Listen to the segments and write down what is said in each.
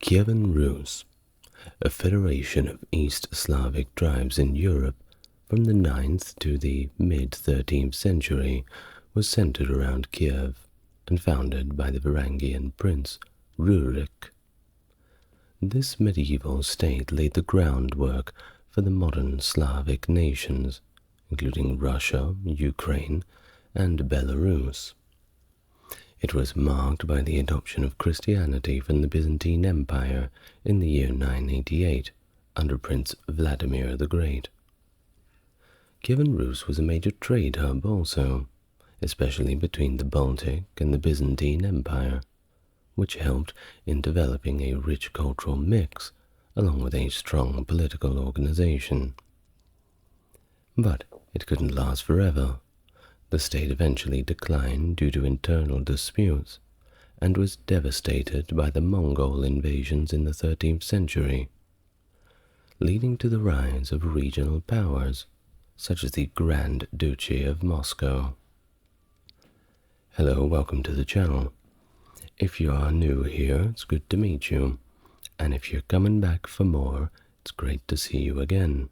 Kievan Rus, a federation of East Slavic tribes in Europe from the 9th to the mid-13th century, was centered around Kiev and founded by the Varangian prince Rurik. This medieval state laid the groundwork for the modern Slavic nations, including Russia, Ukraine, and Belarus. It was marked by the adoption of Christianity from the Byzantine Empire in the year 988 under Prince Vladimir the Great. Kievan Rus was a major trade hub also, especially between the Baltic and the Byzantine Empire, which helped in developing a rich cultural mix along with a strong political organization. But it couldn't last forever. The state eventually declined due to internal disputes and was devastated by the Mongol invasions in the 13th century, leading to the rise of regional powers such as the Grand Duchy of Moscow. Hello, welcome to the channel. If you are new here, it's good to meet you, and if you're coming back for more, it's great to see you again.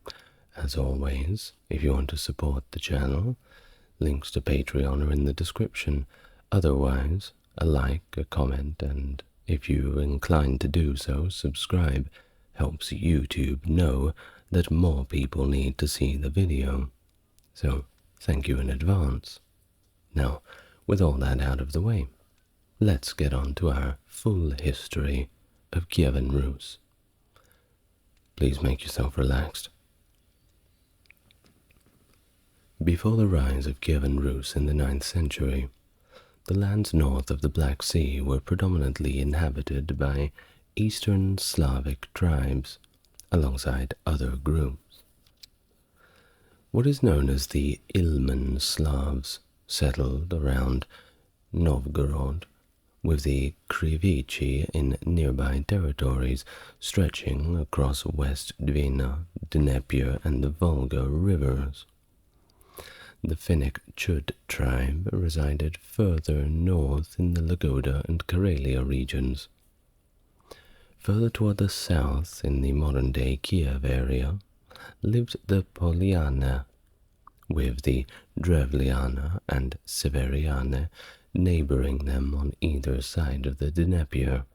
As always, if you want to support the channel, links to Patreon are in the description. Otherwise, a like, a comment, and if you're inclined to do so, subscribe. Helps YouTube know that more people need to see the video. So, thank you in advance. Now, with all that out of the way, let's get on to our full history of Kievan Rus. Please make yourself relaxed. Before the rise of Kievan Rus in the 9th century, the lands north of the Black Sea were predominantly inhabited by Eastern Slavic tribes, alongside other groups. What is known as the Ilmen Slavs settled around Novgorod, with the Krivichi in nearby territories stretching across West Dwina, Dnieper, and the Volga rivers. The Finnic Chud tribe resided further north in the Lagoda and Karelia regions. Further toward the south, in the modern-day Kiev area, lived the Poliana, with the Drevliana and Severiana neighboring them on either side of the Dnieper.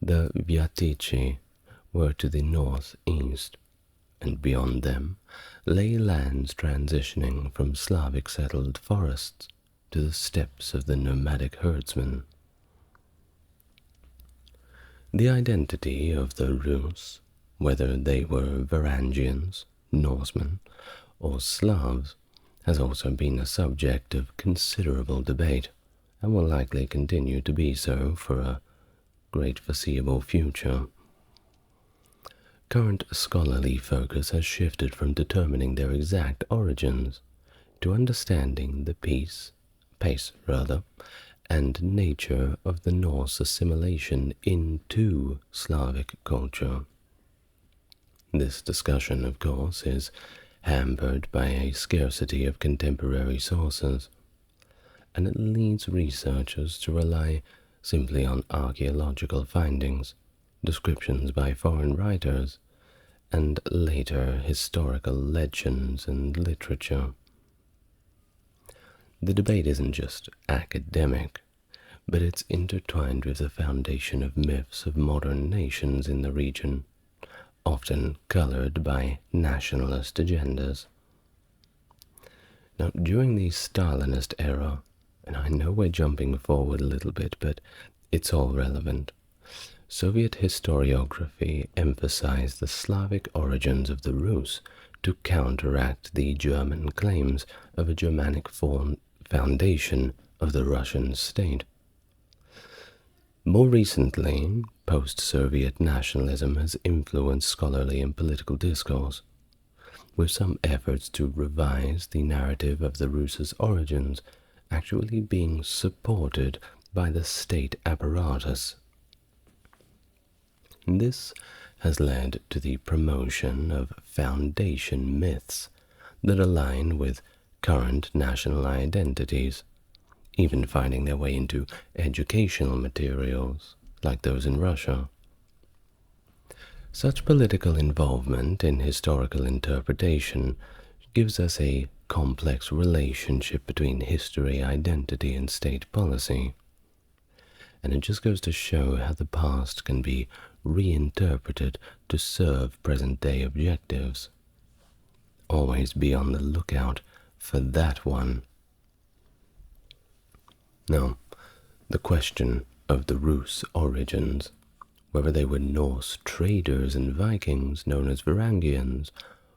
The Vyatichi were to the northeast, and beyond them lay lands transitioning from Slavic settled forests to the steppes of the nomadic herdsmen. The identity of the Rus, whether they were Varangians, Norsemen, or Slavs, has also been a subject of considerable debate, and will likely continue to be so for a great foreseeable future. Current scholarly focus has shifted from determining their exact origins to understanding the pace, and nature of the Norse assimilation into Slavic culture. This discussion, of course, is hampered by a scarcity of contemporary sources, and it leads researchers to rely simply on archaeological findings, descriptions by foreign writers, and later historical legends and literature. The debate isn't just academic, but it's intertwined with the foundation of myths of modern nations in the region, often colored by nationalist agendas. Now, during the Stalinist era, and I know we're jumping forward a little bit, but it's all relevant, Soviet historiography emphasized the Slavic origins of the Rus to counteract the German claims of a Germanic foundation of the Russian state. More recently, post-Soviet nationalism has influenced scholarly and political discourse, with some efforts to revise the narrative of the Rus' origins actually being supported by the state apparatus. This has led to the promotion of foundation myths that align with current national identities, even finding their way into educational materials like those in Russia. Such political involvement in historical interpretation gives us a complex relationship between history, identity, and state policy. And it just goes to show how the past can be reinterpreted to serve present-day objectives. Always be on the lookout for that one. Now, the question of the Rus origins, whether they were Norse traders and Vikings known as Varangians,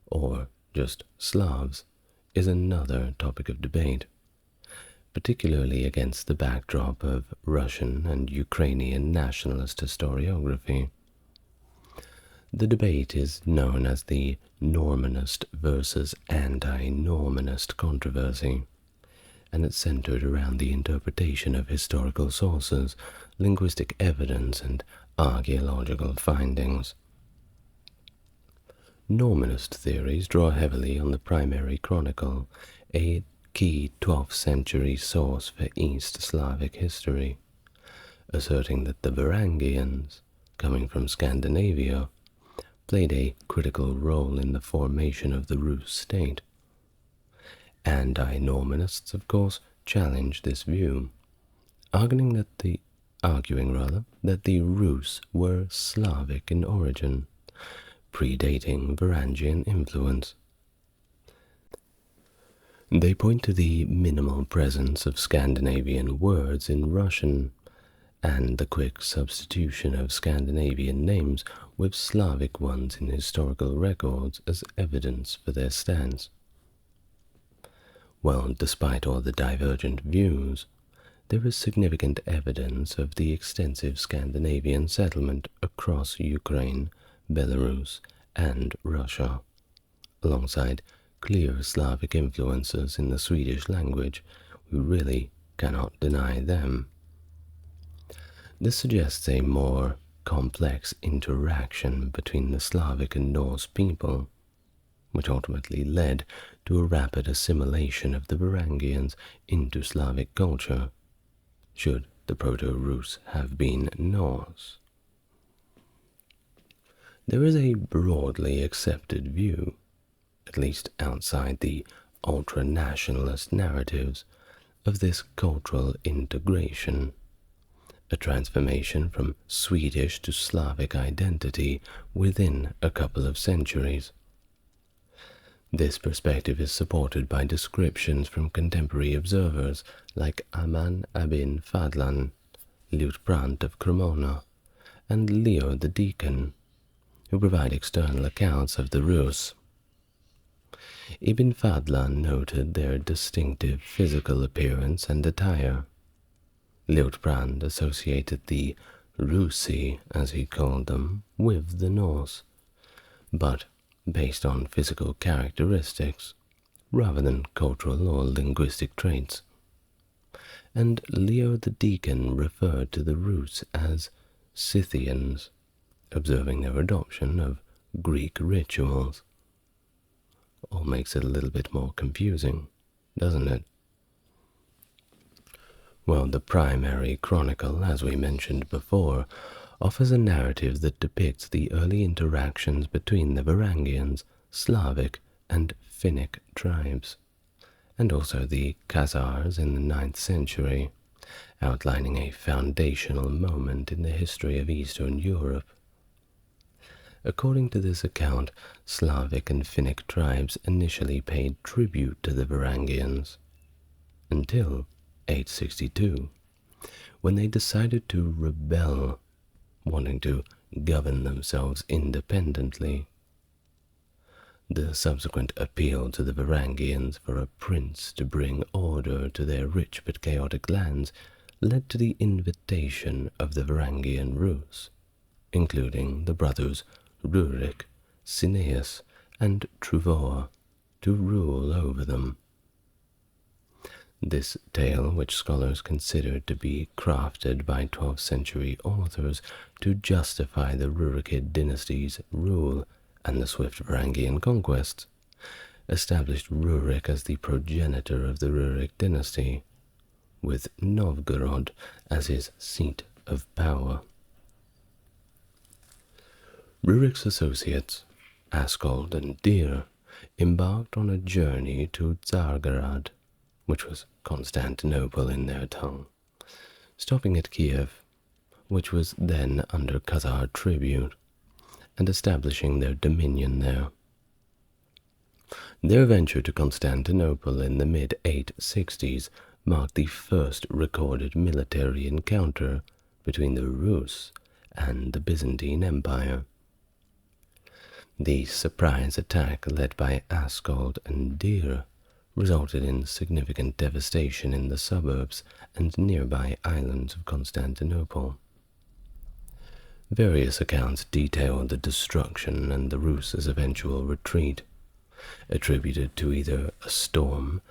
or just Slavs, is another topic of debate, particularly against the backdrop of Russian and Ukrainian nationalist historiography. The debate is known as the Normanist versus anti-Normanist controversy, and it's centered around the interpretation of historical sources, linguistic evidence, and archaeological findings. Normanist theories draw heavily on the primary chronicle, a key 12th century source for East Slavic history, asserting that the Varangians, coming from Scandinavia, played a critical role in the formation of the Rus state. Anti-Normanists, of course, challenged this view, arguing that the Rus were Slavic in origin, predating Varangian influence. They point to the minimal presence of Scandinavian words in Russian, and the quick substitution of Scandinavian names with Slavic ones in historical records as evidence for their stance. Well, despite all the divergent views, there is significant evidence of the extensive Scandinavian settlement across Ukraine, Belarus, and Russia, alongside clear Slavic influences in the Swedish language. We really cannot deny them. This suggests a more complex interaction between the Slavic and Norse people, which ultimately led to a rapid assimilation of the Varangians into Slavic culture, should the Proto-Rus have been Norse. There is a broadly accepted view, at least outside the ultra-nationalist narratives, of this cultural integration, a transformation from Swedish to Slavic identity within a couple of centuries. This perspective is supported by descriptions from contemporary observers like Aman Abin Fadlan, Liutprand of Cremona, and Leo the Deacon, who provide external accounts of the Rus. Ibn Fadlan noted their distinctive physical appearance and attire. Liutprand associated the Rusi, as he called them, with the Norse, but based on physical characteristics rather than cultural or linguistic traits. And Leo the Deacon referred to the Rus as Scythians, observing their adoption of Greek rituals. All makes it a little bit more confusing, doesn't it? Well, the primary chronicle, as we mentioned before, offers a narrative that depicts the early interactions between the Varangians, Slavic, and Finnic tribes, and also the Khazars in the 9th century, outlining a foundational moment in the history of Eastern Europe. According to this account, Slavic and Finnic tribes initially paid tribute to the Varangians, until 862, when they decided to rebel, wanting to govern themselves independently. The subsequent appeal to the Varangians for a prince to bring order to their rich but chaotic lands led to the invitation of the Varangian Rus, including the brothers Rurik, Cineas, and Truvor, to rule over them. This tale, which scholars consider to be crafted by 12th century authors to justify the Rurik dynasty's rule and the swift Varangian conquests, established Rurik as the progenitor of the Rurik dynasty, with Novgorod as his seat of power. Rurik's associates, Askold and Dir, embarked on a journey to Tsargrad, which was Constantinople in their tongue, stopping at Kiev, which was then under Khazar tribute, and establishing their dominion there. Their venture to Constantinople in the mid-860s marked the first recorded military encounter between the Rus and the Byzantine Empire. The surprise attack led by Askold and Dir resulted in significant devastation in the suburbs and nearby islands of Constantinople. Various accounts detail the destruction and the Rus' eventual retreat, attributed to either a storm,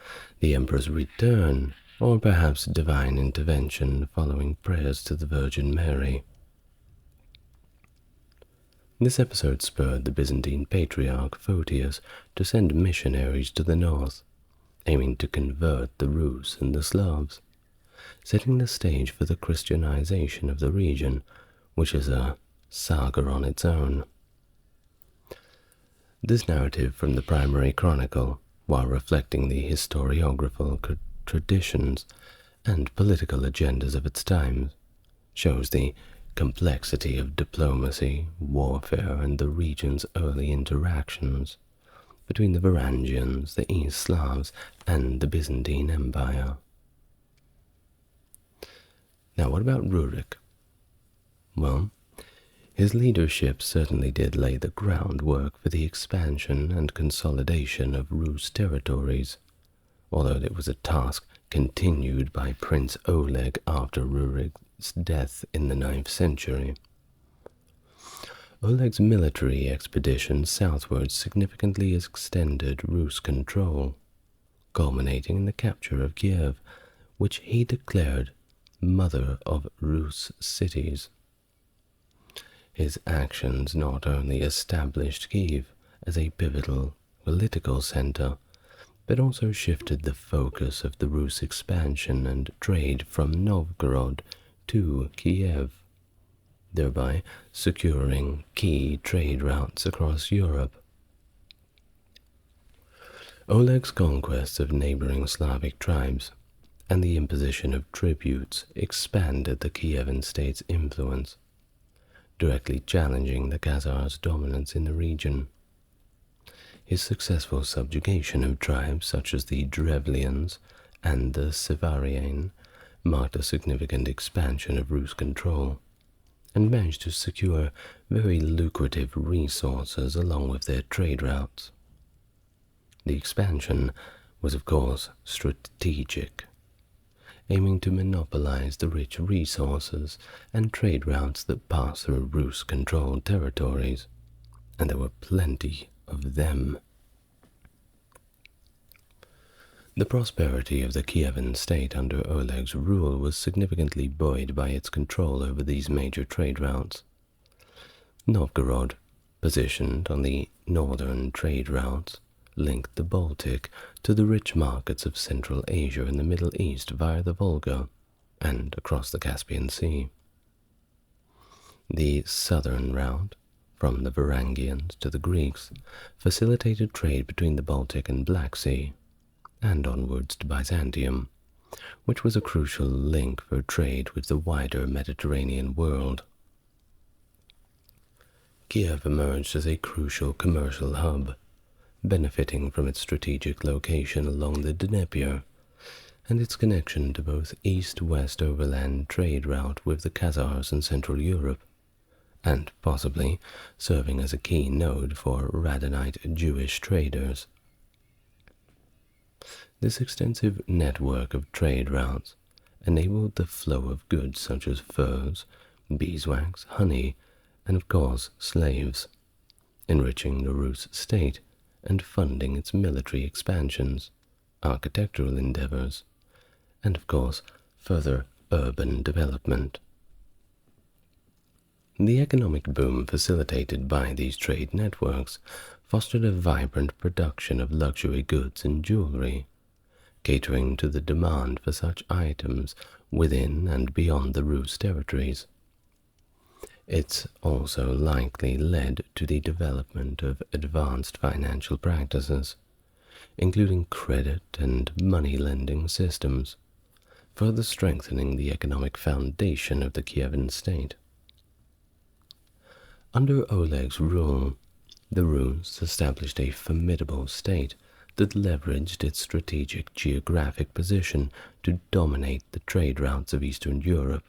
the emperor's return, or perhaps divine intervention following prayers to the Virgin Mary. This episode spurred the Byzantine patriarch Photius to send missionaries to the north, aiming to convert the Rus and the Slavs, setting the stage for the Christianization of the region, which is a saga on its own. This narrative from the primary chronicle, while reflecting the historiographical traditions and political agendas of its times, shows the complexity of diplomacy, warfare, and the region's early interactions between the Varangians, the East Slavs, and the Byzantine Empire. Now, what about Rurik? Well, his leadership certainly did lay the groundwork for the expansion and consolidation of Rus territories, although it was a task continued by Prince Oleg after Rurik's death in the 9th century. Oleg's military expedition southward significantly extended Rus control, culminating in the capture of Kiev, which he declared mother of Rus cities. His actions not only established Kiev as a pivotal political center, but also shifted the focus of the Rus expansion and trade from Novgorod to Kiev, thereby securing key trade routes across Europe. Oleg's conquests of neighboring Slavic tribes and the imposition of tributes expanded the Kievan state's influence, directly challenging the Khazars' dominance in the region. His successful subjugation of tribes such as the Drevlians and the Sevarian marked a significant expansion of Rus control, and managed to secure very lucrative resources along with their trade routes. The expansion was, of course, strategic, aiming to monopolize the rich resources and trade routes that pass through Rus-controlled territories, and there were plenty of them. The prosperity of the Kievan state under Oleg's rule was significantly buoyed by its control over these major trade routes. Novgorod, positioned on the northern trade routes, linked the Baltic to the rich markets of Central Asia and the Middle East via the Volga and across the Caspian Sea. The southern route, from the Varangians to the Greeks, facilitated trade between the Baltic and Black Sea, and onwards to Byzantium, which was a crucial link for trade with the wider Mediterranean world. Kiev emerged as a crucial commercial hub, benefiting from its strategic location along the Dnieper and its connection to both east-west overland trade route with the Khazars in Central Europe, and possibly serving as a key node for Radhanite Jewish traders. This extensive network of trade routes enabled the flow of goods such as furs, beeswax, honey, and of course slaves, enriching the Rus state and funding its military expansions, architectural endeavors, and of course further urban development. The economic boom facilitated by these trade networks fostered a vibrant production of luxury goods and jewelry, catering to the demand for such items within and beyond the Rus territories. It's also likely led to the development of advanced financial practices, including credit and money lending systems, further strengthening the economic foundation of the Kievan state. Under Oleg's rule, the Rus established a formidable state that leveraged its strategic geographic position to dominate the trade routes of Eastern Europe,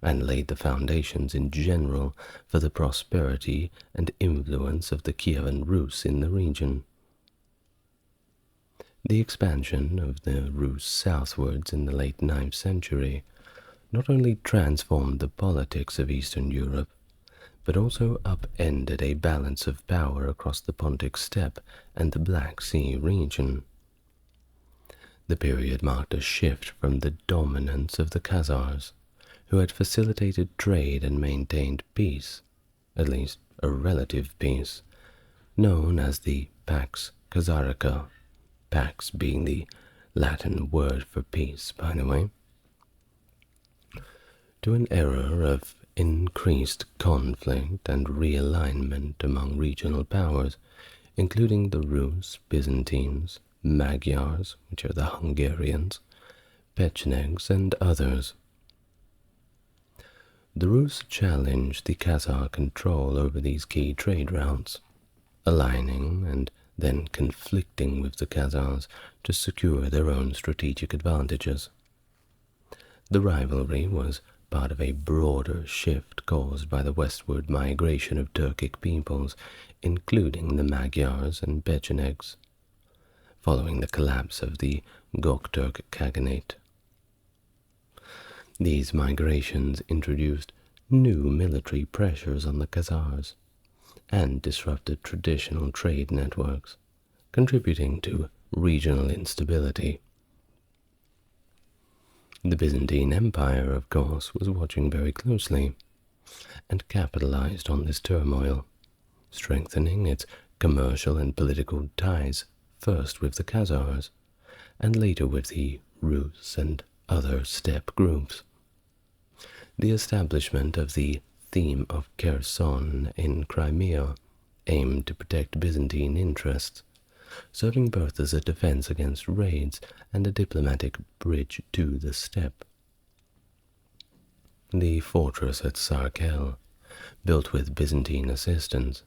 and laid the foundations in general for the prosperity and influence of the Kievan Rus in the region. The expansion of the Rus southwards in the late 9th century not only transformed the politics of Eastern Europe, but also upended a balance of power across the Pontic steppe and the Black Sea region. The period marked a shift from the dominance of the Khazars, who had facilitated trade and maintained peace, at least a relative peace, known as the Pax Khazarica, Pax being the Latin word for peace, by the way, to an era of increased conflict and realignment among regional powers, including the Rus, Byzantines, Magyars, which are the Hungarians, Pechenegs, and others. The Rus challenged the Khazar control over these key trade routes, aligning and then conflicting with the Khazars to secure their own strategic advantages. The rivalry was part of a broader shift caused by the westward migration of Turkic peoples, including the Magyars and Pechenegs, following the collapse of the Göktürk Khaganate. These migrations introduced new military pressures on the Khazars and disrupted traditional trade networks, contributing to regional instability. The Byzantine Empire, of course, was watching very closely and capitalized on this turmoil, strengthening its commercial and political ties first with the Khazars and later with the Rus and other steppe groups. The establishment of the theme of Kherson in Crimea aimed to protect Byzantine interests, serving both as a defense against raids and a diplomatic bridge to the steppe. The fortress at Sarkel, built with Byzantine assistance,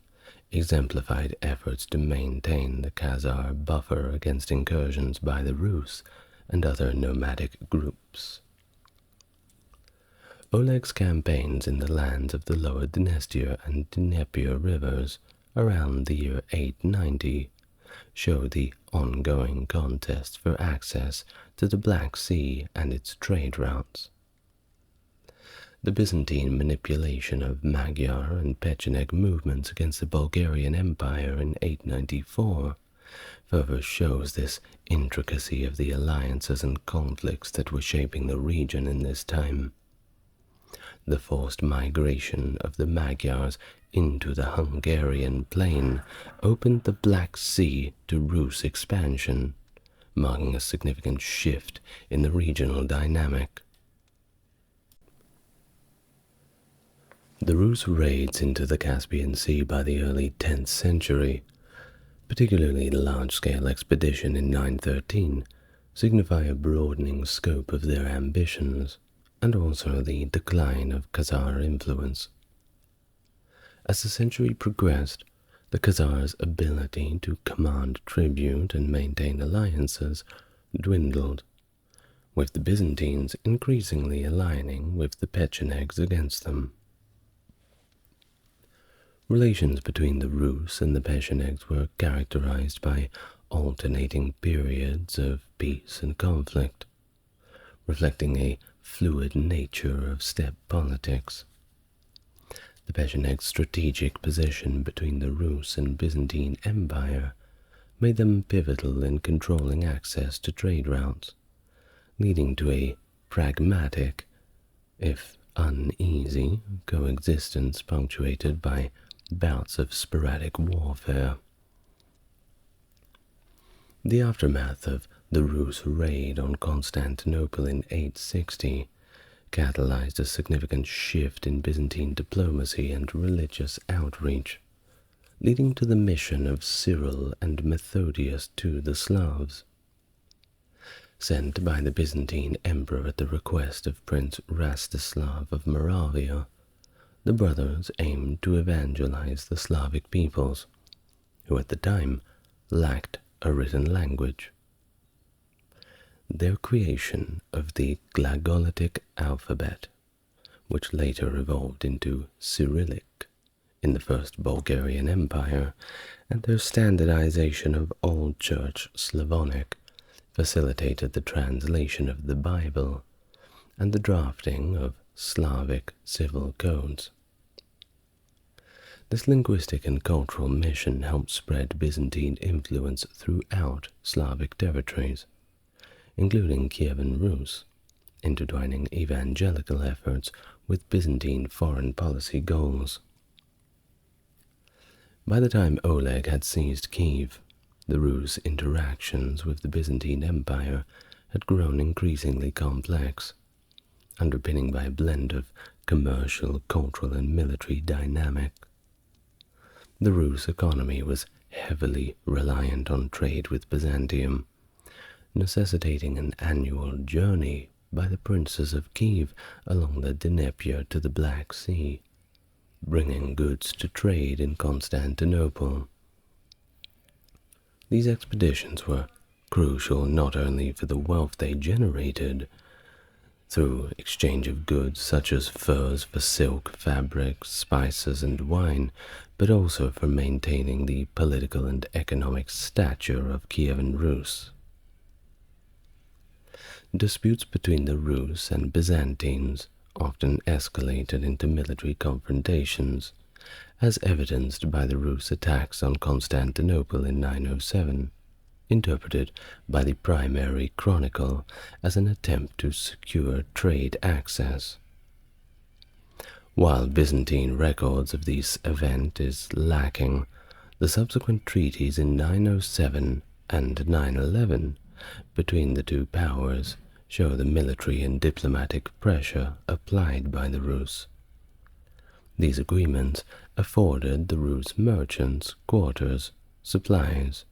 exemplified efforts to maintain the Khazar buffer against incursions by the Rus and other nomadic groups. Oleg's campaigns in the lands of the lower Dnestr and Dnieper rivers around the year 890 show the ongoing contest for access to the Black Sea and its trade routes. The Byzantine manipulation of Magyar and Pecheneg movements against the Bulgarian Empire in 894 further shows this intricacy of the alliances and conflicts that were shaping the region in this time. The forced migration of the Magyars into the Hungarian plain opened the Black Sea to Rus expansion, marking a significant shift in the regional dynamic. The Rus raids into the Caspian Sea by the early 10th century, particularly the large-scale expedition in 913, signify a broadening scope of their ambitions, and also the decline of Khazar influence. As the century progressed, the Khazars' ability to command tribute and maintain alliances dwindled, with the Byzantines increasingly aligning with the Pechenegs against them. Relations between the Rus and the Pechenegs were characterized by alternating periods of peace and conflict, reflecting a fluid nature of steppe politics. The Pechenegs' strategic position between the Rus and Byzantine Empire made them pivotal in controlling access to trade routes, leading to a pragmatic, if uneasy, coexistence punctuated by bouts of sporadic warfare. The aftermath of the Rus raid on Constantinople in 860 catalyzed a significant shift in Byzantine diplomacy and religious outreach, leading to the mission of Cyril and Methodius to the Slavs. Sent by the Byzantine emperor at the request of Prince Rastislav of Moravia, the brothers aimed to evangelize the Slavic peoples, who at the time lacked a written language. Their creation of the Glagolitic alphabet, which later evolved into Cyrillic in the First Bulgarian Empire, and their standardization of Old Church Slavonic facilitated the translation of the Bible and the drafting of Slavic civil codes. This linguistic and cultural mission helped spread Byzantine influence throughout Slavic territories, including Kievan Rus, intertwining evangelical efforts with Byzantine foreign policy goals. By the time Oleg had seized Kiev, the Rus' interactions with the Byzantine Empire had grown increasingly complex, underpinning by a blend of commercial, cultural, and military dynamic. The Rus' economy was heavily reliant on trade with Byzantium, necessitating an annual journey by the princes of Kiev along the Dnieper to the Black Sea, bringing goods to trade in Constantinople. These expeditions were crucial not only for the wealth they generated through exchange of goods such as furs for silk, fabrics, spices, and wine, but also for maintaining the political and economic stature of Kievan Rus. Disputes between the Rus and Byzantines often escalated into military confrontations, as evidenced by the Rus' attacks on Constantinople in 907, interpreted by the primary chronicle as an attempt to secure trade access. While Byzantine records of this event is lacking, the subsequent treaties in 907 and 911 between the two powers show the military and diplomatic pressure applied by the Rus. These agreements afforded the Rus merchants quarters, supplies,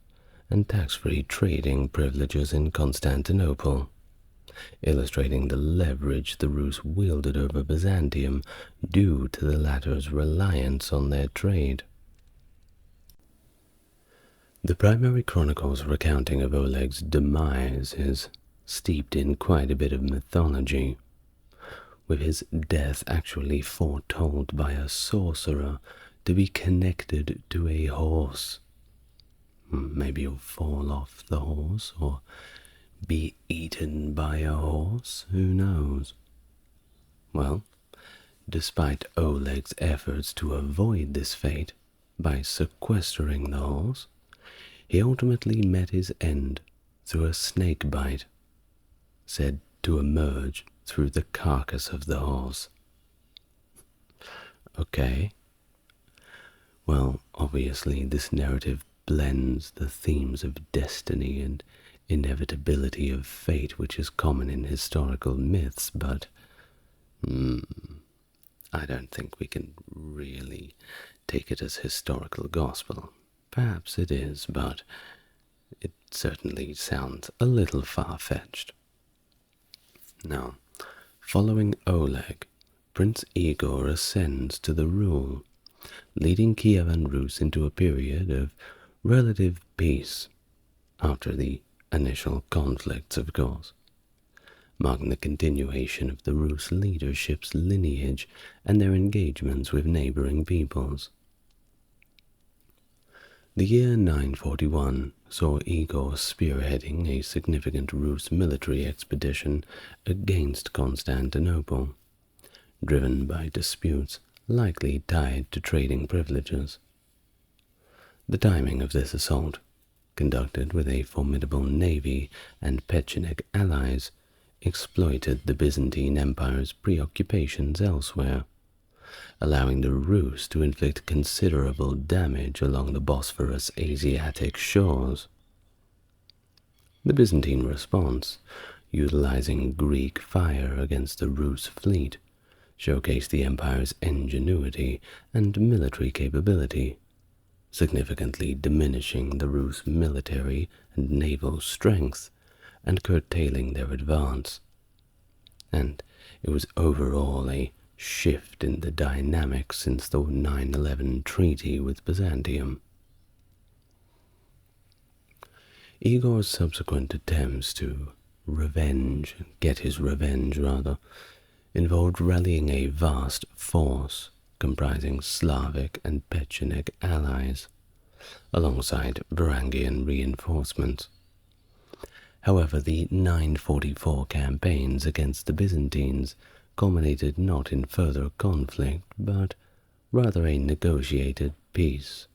and tax-free trading privileges in Constantinople, illustrating the leverage the Rus wielded over Byzantium due to the latter's reliance on their trade. The primary chronicle's recounting of Oleg's demise is steeped in quite a bit of mythology, with his death actually foretold by a sorcerer to be connected to a horse. Maybe he'll fall off the horse, or be eaten by a horse, who knows? Well, despite Oleg's efforts to avoid this fate by sequestering the horse, he ultimately met his end through a snake bite, said to emerge through the carcass of the horse. Okay. Well, obviously this narrative blends the themes of destiny and inevitability of fate, which is common in historical myths, but I don't think we can really take it as historical gospel. Perhaps it is, but it certainly sounds a little far-fetched. Now, following Oleg, Prince Igor ascends to the rule, leading Kievan Rus into a period of relative peace, after the initial conflicts, of course, marking the continuation of the Rus leadership's lineage and their engagements with neighboring peoples. The year 941 saw Igor spearheading a significant Rus military expedition against Constantinople, driven by disputes likely tied to trading privileges. The timing of this assault, conducted with a formidable navy and Pecheneг allies, exploited the Byzantine Empire's preoccupations elsewhere, allowing the Rus to inflict considerable damage along the Bosphorus Asiatic shores. The Byzantine response, utilizing Greek fire against the Rus fleet, showcased the empire's ingenuity and military capability, significantly diminishing the Rus' military and naval strength and curtailing their advance. And it was overall a shift in the dynamics since the 911 treaty with Byzantium. Igor's subsequent attempts to get his revenge, involved rallying a vast force comprising Slavic and Pecheneг allies, alongside Varangian reinforcements. However, the 944 campaigns against the Byzantines culminated not in further conflict, but rather a negotiated peace,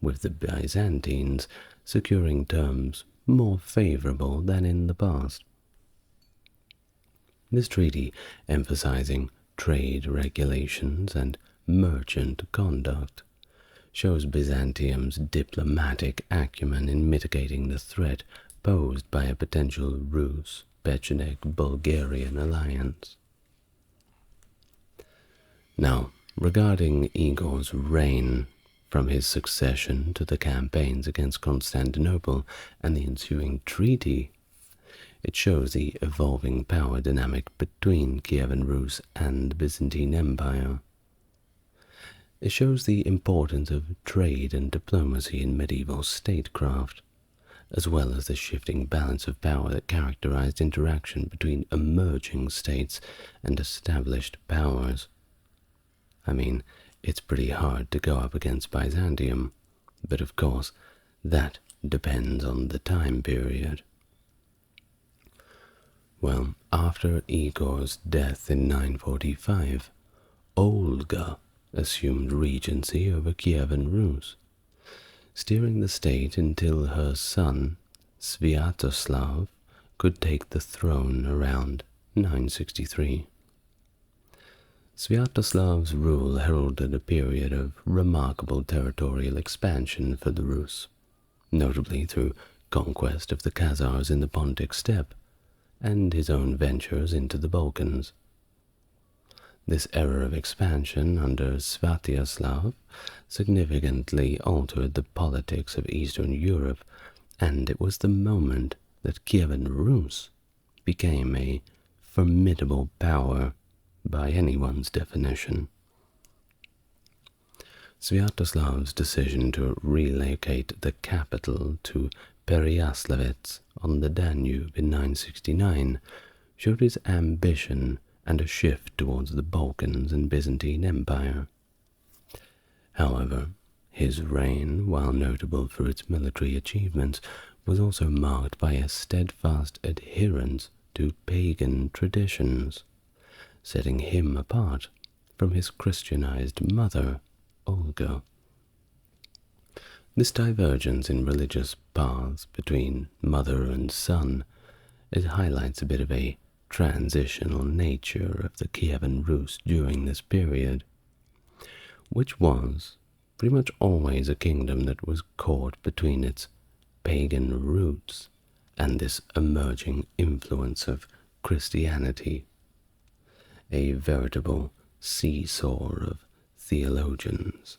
with the Byzantines securing terms more favorable than in the past. This treaty, emphasizing trade regulations and merchant conduct, shows Byzantium's diplomatic acumen in mitigating the threat posed by a potential Rus-Pecheneг-Bulgarian alliance. Now, regarding Igor's reign, from his succession to the campaigns against Constantinople and the ensuing treaty, it shows the evolving power dynamic between Kievan Rus and the Byzantine Empire. It shows the importance of trade and diplomacy in medieval statecraft, as well as the shifting balance of power that characterized interaction between emerging states and established powers. I mean, it's pretty hard to go up against Byzantium, but of course, that depends on the time period. Well, after Igor's death in 945, Olga assumed regency over Kievan Rus, steering the state until her son, Sviatoslav, could take the throne around 963. Sviatoslav's rule heralded a period of remarkable territorial expansion for the Rus, notably through conquest of the Khazars in the Pontic steppe and his own ventures into the Balkans. This era of expansion under Sviatoslav significantly altered the politics of Eastern Europe, and it was the moment that Kievan Rus became a formidable power by anyone's definition. Sviatoslav's decision to relocate the capital to Pereyaslav on the Danube in 969 showed his ambition and a shift towards the Balkans and Byzantine Empire. However, his reign, while notable for its military achievements, was also marked by a steadfast adherence to pagan traditions, setting him apart from his Christianized mother, Olga. This divergence in religious paths between mother and son, it highlights a bit of a transitional nature of the Kievan Rus during this period, which was pretty much always a kingdom that was caught between its pagan roots and this emerging influence of Christianity, a veritable seesaw of theologians.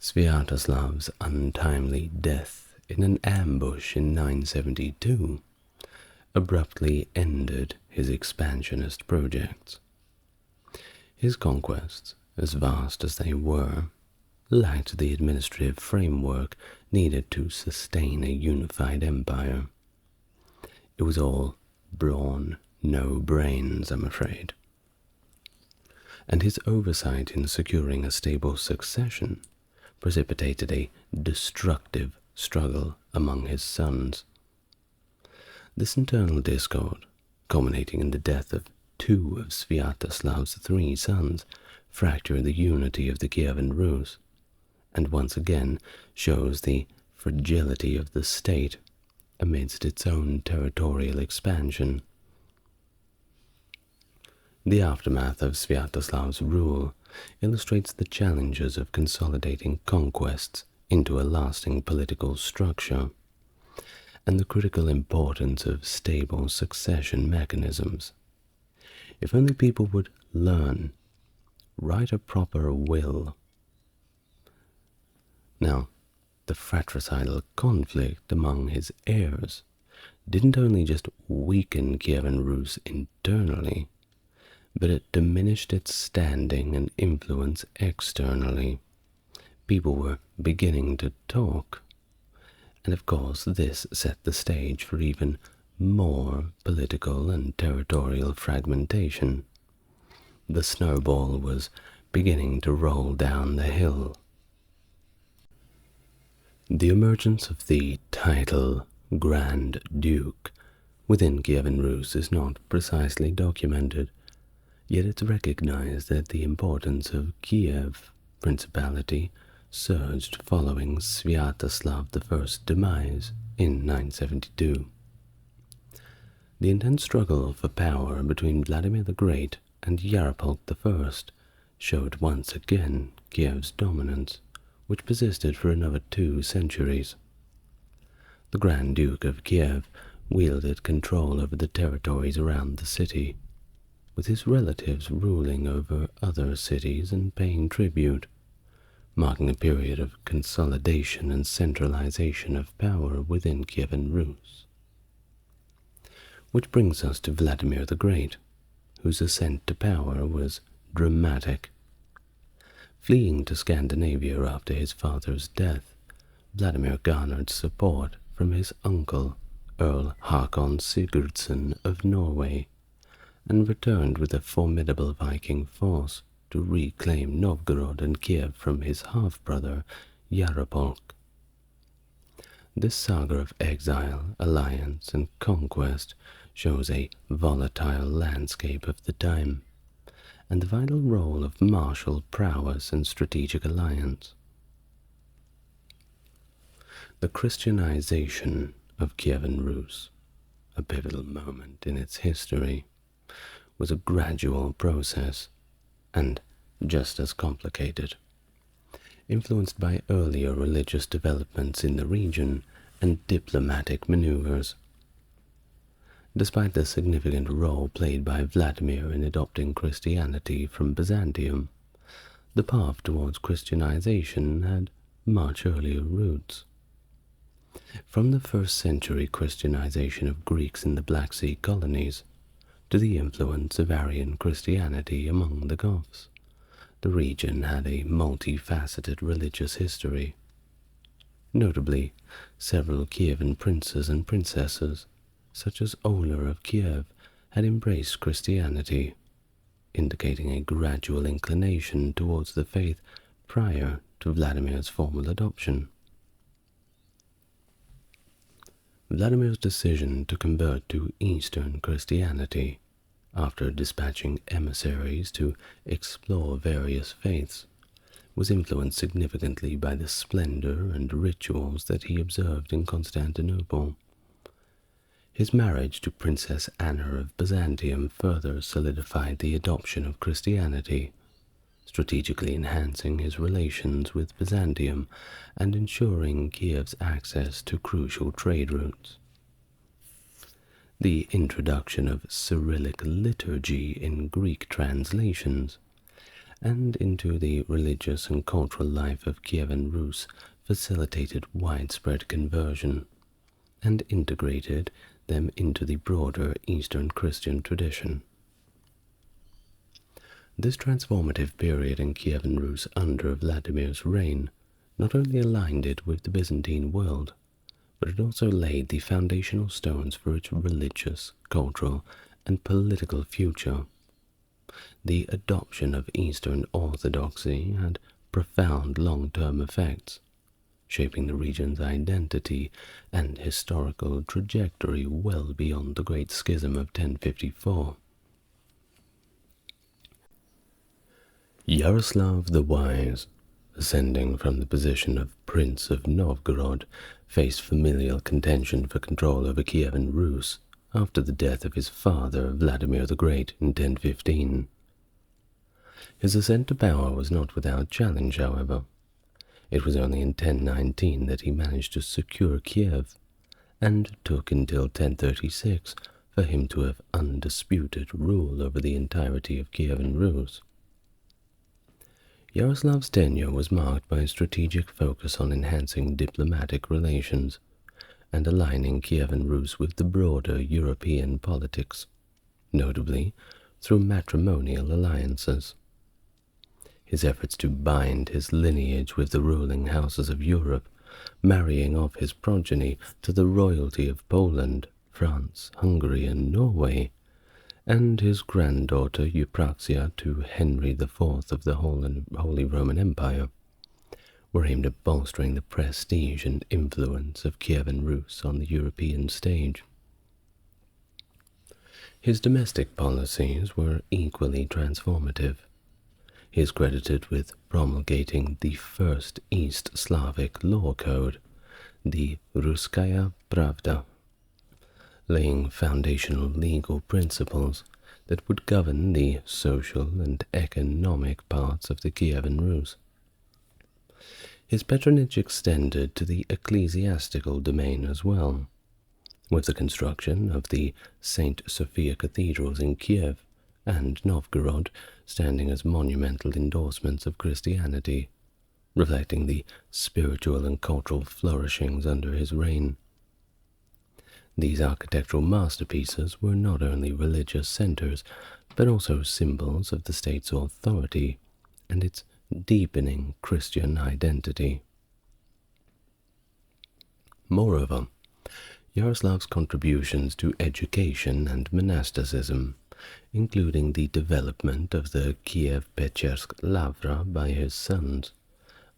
Sviatoslav's untimely death in an ambush in 972 abruptly ended his expansionist projects. His conquests, as vast as they were, lacked the administrative framework needed to sustain a unified empire. It was all brawn, no brains, I'm afraid. And his oversight in securing a stable succession precipitated a destructive struggle among his sons. This internal discord, culminating in the death of two of Sviatoslav's three sons, fractured the unity of the Kievan Rus, and once again shows the fragility of the state amidst its own territorial expansion. The aftermath of Sviatoslav's rule illustrates the challenges of consolidating conquests into a lasting political structure, and the critical importance of stable succession mechanisms. If only people would learn, write a proper will. Now, the fratricidal conflict among his heirs didn't only just weaken Kievan Rus internally, but it diminished its standing and influence externally. People were beginning to talk, and of course this set the stage for even more political and territorial fragmentation. The snowball was beginning to roll down the hill. The emergence of the title Grand Duke within Kievan Rus is not precisely documented, yet it's recognized that the importance of Kiev Principality surged following Sviatoslav I's demise in 972. The intense struggle for power between Vladimir the Great and Yaroslav I showed once again Kiev's dominance, which persisted for another 2 centuries. The Grand Duke of Kiev wielded control over the territories around the city, with his relatives ruling over other cities and paying tribute, marking a period of consolidation and centralization of power within Kievan Rus. Which brings us to Vladimir the Great, whose ascent to power was dramatic. Fleeing to Scandinavia after his father's death, Vladimir garnered support from his uncle, Earl Hakon Sigurdsson of Norway, and returned with a formidable Viking force to reclaim Novgorod and Kiev from his half-brother, Yaropolk. This saga of exile, alliance, and conquest shows a volatile landscape of the time, and the vital role of martial prowess and strategic alliance. The Christianization of Kievan Rus, a pivotal moment in its history, was a gradual process and just as complicated, influenced by earlier religious developments in the region and diplomatic maneuvers. Despite the significant role played by Vladimir in adopting Christianity from Byzantium, the path towards Christianization had much earlier roots. From the 1st century Christianization of Greeks in the Black Sea colonies to the influence of Arian Christianity among the Goths, the region had a multifaceted religious history. Notably, several Kievan princes and princesses, such as Oleg of Kiev, had embraced Christianity, indicating a gradual inclination towards the faith prior to Vladimir's formal adoption. Vladimir's decision to convert to Eastern Christianity, after dispatching emissaries to explore various faiths, was influenced significantly by the splendor and rituals that he observed in Constantinople. His marriage to Princess Anna of Byzantium further solidified the adoption of Christianity, strategically enhancing his relations with Byzantium and ensuring Kiev's access to crucial trade routes. The introduction of Cyrillic liturgy in Greek translations and into the religious and cultural life of Kievan Rus facilitated widespread conversion and integrated them into the broader Eastern Christian tradition. This transformative period in Kievan Rus under Vladimir's reign not only aligned it with the Byzantine world, but it also laid the foundational stones for its religious, cultural, and political future. The adoption of Eastern Orthodoxy had profound long-term effects, shaping the region's identity and historical trajectory well beyond the Great Schism of 1054. Yaroslav the Wise, ascending from the position of Prince of Novgorod, faced familial contention for control over Kievan Rus after the death of his father, Vladimir the Great, in 1015. His ascent to power was not without challenge, however. It was only in 1019 that he managed to secure Kiev, and took until 1036 for him to have undisputed rule over the entirety of Kievan Rus. Yaroslav's tenure was marked by a strategic focus on enhancing diplomatic relations and aligning Kievan Rus with the broader European politics, notably through matrimonial alliances. His efforts to bind his lineage with the ruling houses of Europe, marrying off his progeny to the royalty of Poland, France, Hungary, and Norway, and his granddaughter Eupraxia to Henry IV of the Holy Roman Empire, were aimed at bolstering the prestige and influence of Kievan Rus on the European stage. His domestic policies were equally transformative. He is credited with promulgating the first East Slavic law code, the Ruskaya Pravda, laying foundational legal principles that would govern the social and economic parts of the Kievan Rus. His patronage extended to the ecclesiastical domain as well, with the construction of the St. Sophia cathedrals in Kiev and Novgorod standing as monumental endorsements of Christianity, reflecting the spiritual and cultural flourishings under his reign. These architectural masterpieces were not only religious centers, but also symbols of the state's authority and its deepening Christian identity. Moreover, Yaroslav's contributions to education and monasticism, including the development of the Kiev-Pechersk Lavra by his sons,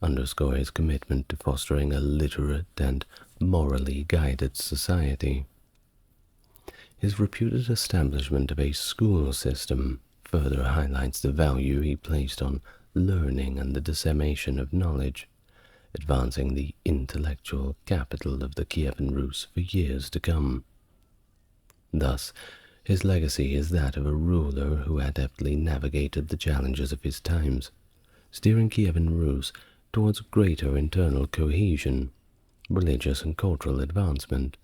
underscore his commitment to fostering a literate and morally guided society. His reputed establishment of a school system further highlights the value he placed on learning and the dissemination of knowledge, advancing the intellectual capital of the Kievan Rus for years to come. Thus, his legacy is that of a ruler who adeptly navigated the challenges of his times, steering Kievan Rus towards greater internal cohesion, religious and cultural advancement,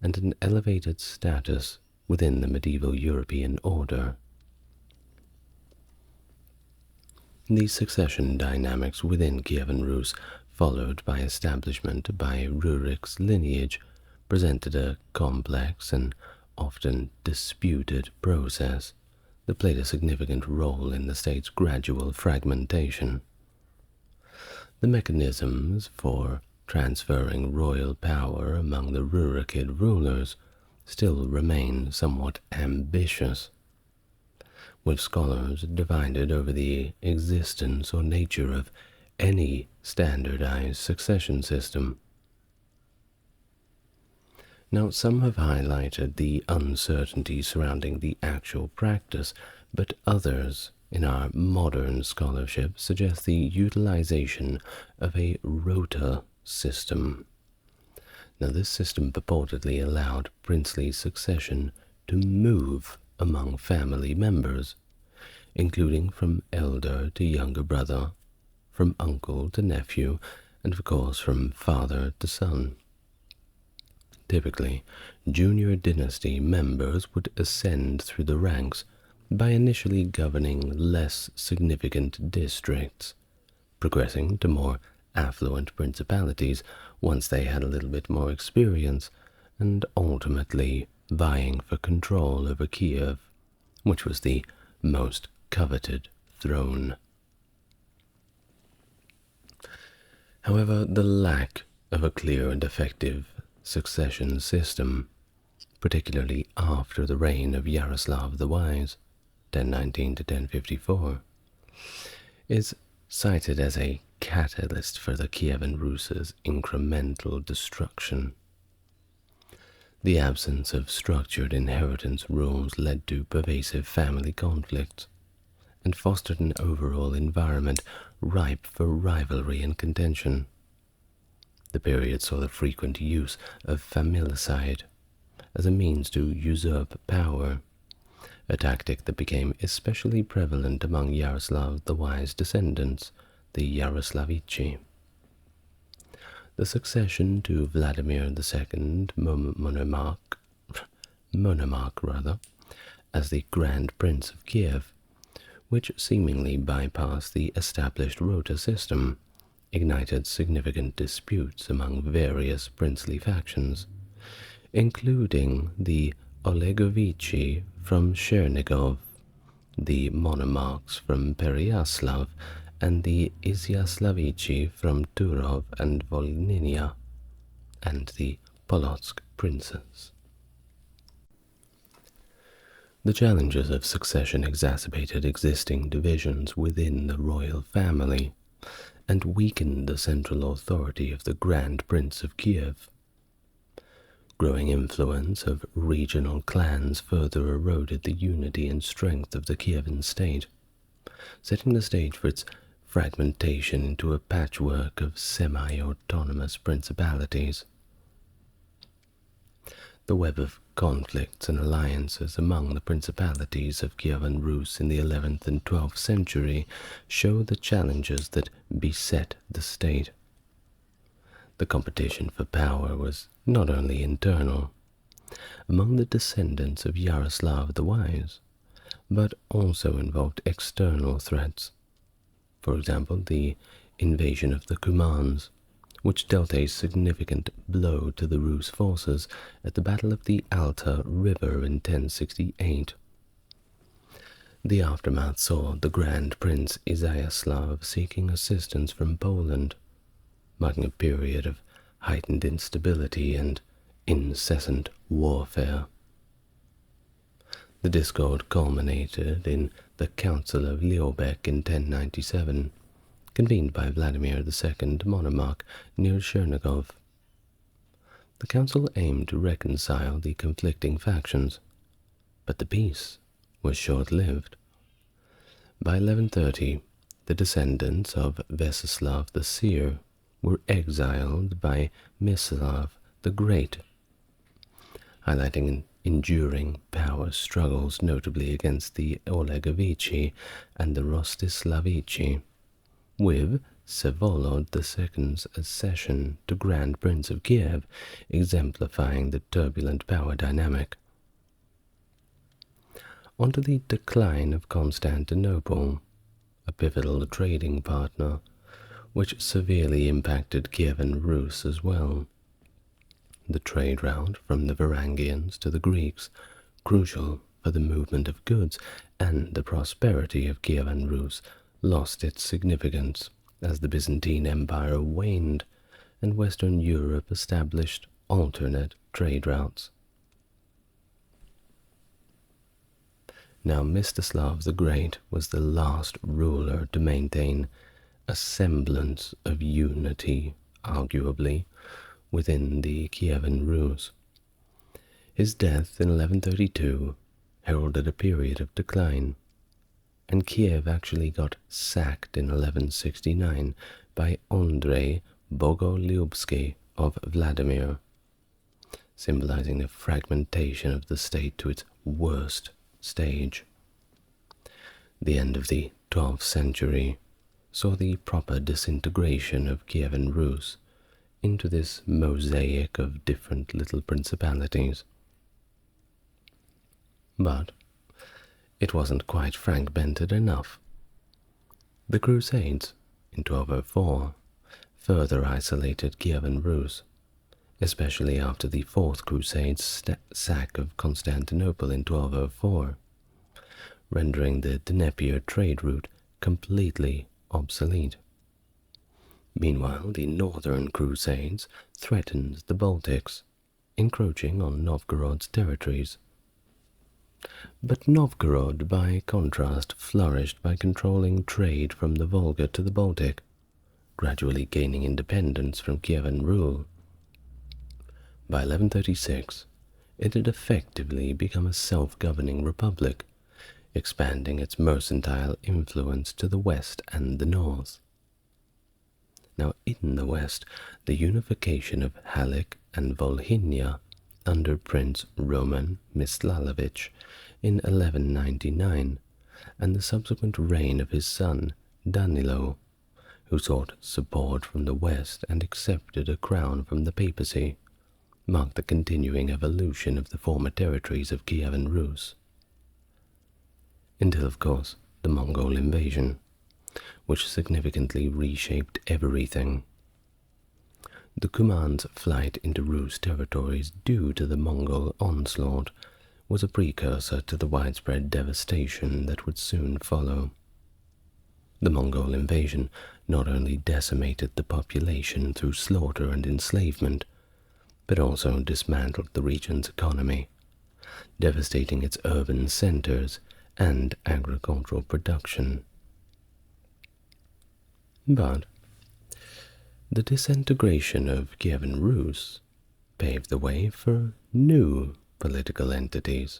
and an elevated status within the medieval European order. The succession dynamics within Kievan Rus, followed by establishment by Rurik's lineage, presented a complex and often disputed process that played a significant role in the state's gradual fragmentation. The mechanisms for transferring royal power among the Rurikid rulers still remain somewhat ambitious, with scholars divided over the existence or nature of any standardized succession system. Now, some have highlighted the uncertainty surrounding the actual practice, but others in our modern scholarship suggest the utilization of a rota system. Now, this system purportedly allowed princely succession to move among family members, including from elder to younger brother, from uncle to nephew, and of course from father to son. Typically, junior dynasty members would ascend through the ranks by initially governing less significant districts, progressing to more affluent principalities once they had a little bit more experience, and ultimately vying for control over Kiev, which was the most coveted throne. However, the lack of a clear and effective succession system, particularly after the reign of Yaroslav the Wise, 1019 to 1054, is cited as a catalyst for the Kievan Rus's incremental destruction. The absence of structured inheritance rules led to pervasive family conflicts and fostered an overall environment ripe for rivalry and contention. The period saw the frequent use of familicide as a means to usurp power, a tactic that became especially prevalent among Yaroslav the Wise descendants, the Yaroslavici. The succession to Vladimir II, monarch, as the Grand Prince of Kiev, which seemingly bypassed the established rota system, ignited significant disputes among various princely factions, including the Olegovichi from Chernigov, the Monomarchs from Pereyaslav, and the Izyaslavichi from Turov and Volhynia, and the Polotsk princes. The challenges of succession exacerbated existing divisions within the royal family and weakened the central authority of the Grand Prince of Kiev. Growing influence of regional clans further eroded the unity and strength of the Kievan state, setting the stage for its fragmentation into a patchwork of semi-autonomous principalities. The web of conflicts and alliances among the principalities of Kievan Rus in the 11th and 12th century show the challenges that beset the state. The competition for power was not only internal, among the descendants of Yaroslav the Wise, but also involved external threats. For example, the invasion of the Cumans, which dealt a significant blow to the Rus forces at the Battle of the Alta River in 1068. The aftermath saw the Grand Prince Sviatoslav seeking assistance from Poland, marking a period of heightened instability and incessant warfare. The discord culminated in the Council of Lübeck in 1097, convened by Vladimir II, monarch, near Chernigov. The council aimed to reconcile the conflicting factions, but the peace was short-lived. By 1130, the descendants of Vyacheslav the Seer were exiled by Mstislav the Great, highlighting enduring power struggles notably against the Olegovichi and the Rostislavichi, with Vsevolod II's accession to Grand Prince of Kiev exemplifying the turbulent power dynamic. On to the decline of Constantinople, a pivotal trading partner, which severely impacted Kievan Rus as well. The trade route from the Varangians to the Greeks, crucial for the movement of goods and the prosperity of Kievan Rus, lost its significance as the Byzantine Empire waned and Western Europe established alternate trade routes. Now Mstislav the Great was the last ruler to maintain a semblance of unity, arguably, within the Kievan Rus. His death in 1132 heralded a period of decline, and Kiev actually got sacked in 1169 by Andrei Bogolyubsky of Vladimir, symbolizing the fragmentation of the state to its worst stage. The end of the 12th century saw the proper disintegration of Kievan Rus into this mosaic of different little principalities. But it wasn't quite fragmented enough. The Crusades in 1204 further isolated Kievan Rus, especially after the Fourth Crusade's sack of Constantinople in 1204, rendering the Dnieper trade route completely obsolete. Meanwhile, the Northern Crusades threatened the Baltics, encroaching on Novgorod's territories. But Novgorod, by contrast, flourished by controlling trade from the Volga to the Baltic, gradually gaining independence from Kievan rule. By 1136, it had effectively become a self-governing republic, expanding its mercantile influence to the west and the north. Now in the west, the unification of Halych and Volhynia under Prince Roman Mstislavic in 1199, and the subsequent reign of his son Danilo, who sought support from the West and accepted a crown from the papacy, marked the continuing evolution of the former territories of Kievan Rus. Until, of course, the Mongol invasion, which significantly reshaped everything. The Kuman's flight into Rus territories due to the Mongol onslaught was a precursor to the widespread devastation that would soon follow. The Mongol invasion not only decimated the population through slaughter and enslavement, but also dismantled the region's economy, devastating its urban centers and agricultural production. But the disintegration of Kievan Rus paved the way for new political entities.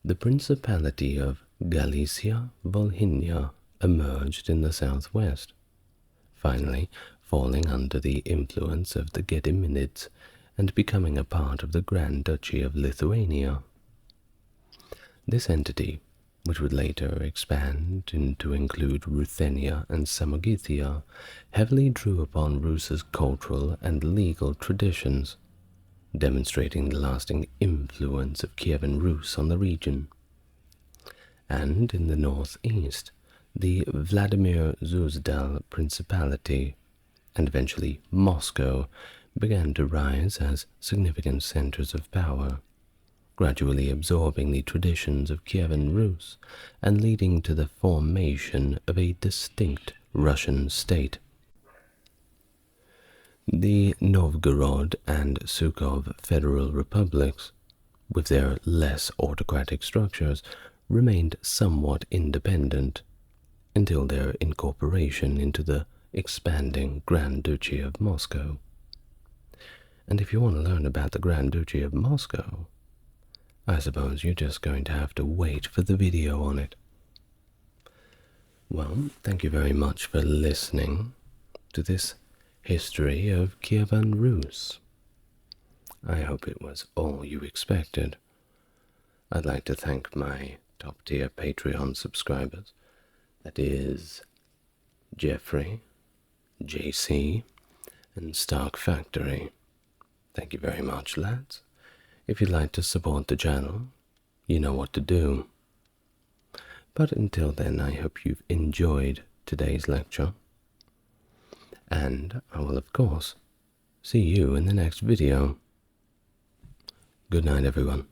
The Principality of Galicia-Volhynia emerged in the southwest, finally falling under the influence of the Gediminids and becoming a part of the Grand Duchy of Lithuania. This entity, which would later expand to include Ruthenia and Samogitia, heavily drew upon Rus's cultural and legal traditions, demonstrating the lasting influence of Kievan Rus on the region. And in the northeast, the Vladimir Suzdal Principality, and eventually Moscow, began to rise as significant centers of power, gradually absorbing the traditions of Kievan Rus and leading to the formation of a distinct Russian state. The Novgorod and Sukhov federal republics, with their less autocratic structures, remained somewhat independent until their incorporation into the expanding Grand Duchy of Moscow. And if you want to learn about the Grand Duchy of Moscow, I suppose you're just going to have to wait for the video on it. Well, thank you very much for listening to this history of Kyivan Rus. I hope it was all you expected. I'd like to thank my top-tier Patreon subscribers. That is Jeffrey, JC, and Stark Factory. Thank you very much, lads. If you'd like to support the channel, you know what to do. But until then, I hope you've enjoyed today's lecture. And I will, of course, see you in the next video. Good night, everyone.